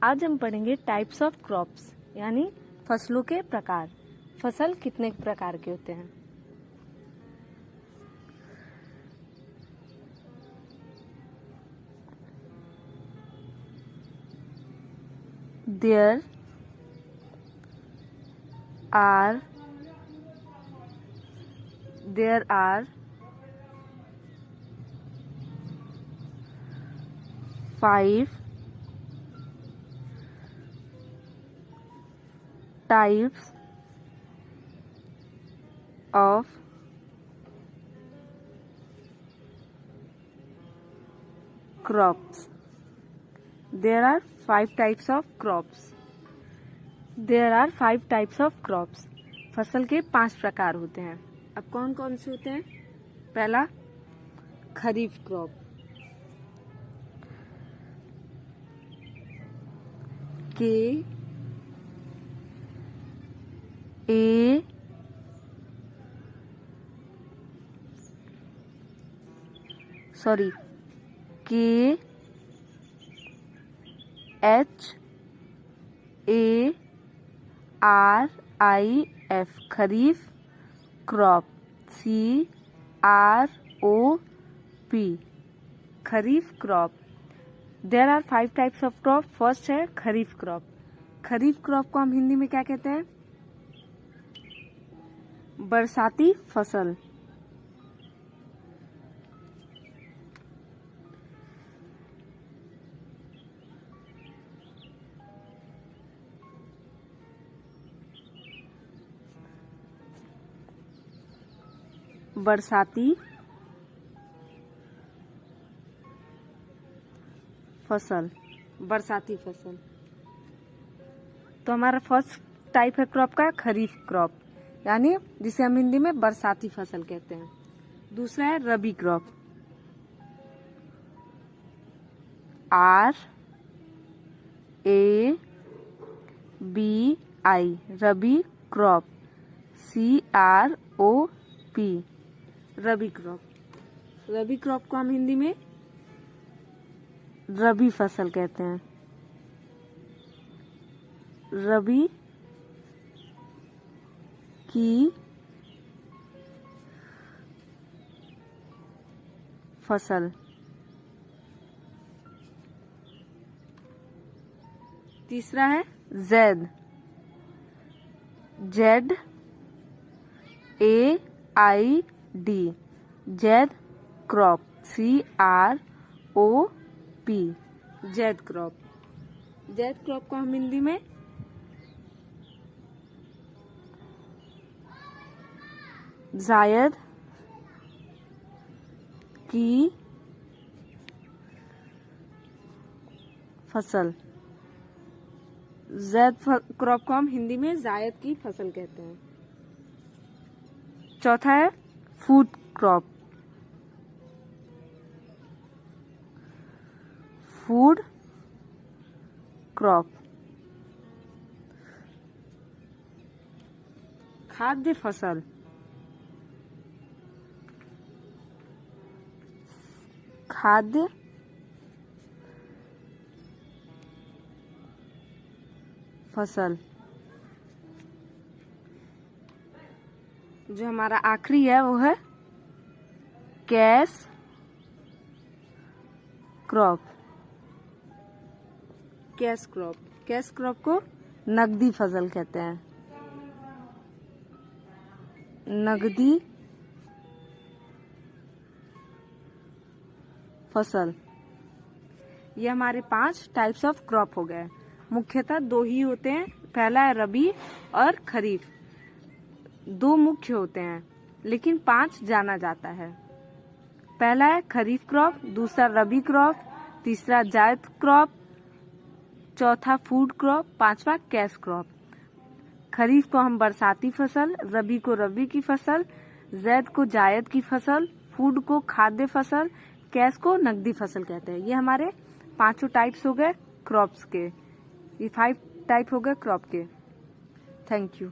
आज हम पढ़ेंगे टाइप्स ऑफ क्रॉप्स यानी फसलों के प्रकार। फसल कितने प्रकार के होते हैं? There are 5 types of crops. There are 5 types of crops. There are 5 types of crops. फसल के 5 प्रकार होते हैं। अब कौन कौन से होते हैं? पहला kharif crop, KHARIF kharif crop, CROP kharif crop. There are 5 types of crop. First है खरीफ क्रॉप। खरीफ क्रॉप को हम हिंदी में क्या कहते हैं? बरसाती फसल। बरसाती फसल, बरसाती फसल। तो हमारा फर्स्ट टाइप है क्रॉप का खरीफ क्रॉप, यानी जिसे हम हिंदी में बरसाती फसल कहते हैं। दूसरा है रबी क्रॉप, RABI रबी क्रॉप, CROP रबी क्रॉप। रबी क्रॉप को हम हिंदी में रबी फसल कहते हैं। रबी की फसल। तीसरा है ज़ैद, ZAID ज़ैद क्रॉप, CROP ज़ैद क्रॉप। ज़ैद क्रॉप को हम हिंदी में जायद की फसल। ज़ैद क्रॉप को हम हिंदी में जायद की फसल कहते हैं। चौथा है फूड क्रॉप, फूड क्रॉप खाद्य फसल। खाद्य फसल। जो हमारा आखिरी है वो है cash crop. Cash crop, cash crop को नकदी फसल कहते हैं। नकदी फसल। ये हमारे 5 टाइप्स ऑफ क्रॉप हो गए। मुख्यतः 2 ही होते हैं, पहला है रबी और खरीफ। 2 मुख्य होते हैं लेकिन 5 जाना जाता है। पहला है खरीफ क्रॉप, दूसरा रबी क्रॉप, तीसरा जायद क्रॉप, चौथा फूड क्रॉप, पांचवा कैश क्रॉप। खरीफ को हम बरसाती फसल, रबी को रबी की फसल, ज़ैद को जायद की फसल, फूड को खाद्य फसल, कैश को नकदी फसल कहते हैं। ये हमारे 5 टाइप्स हो गए क्रॉप्स के। ये 5 टाइप हो गए क्रॉप के। Thank you.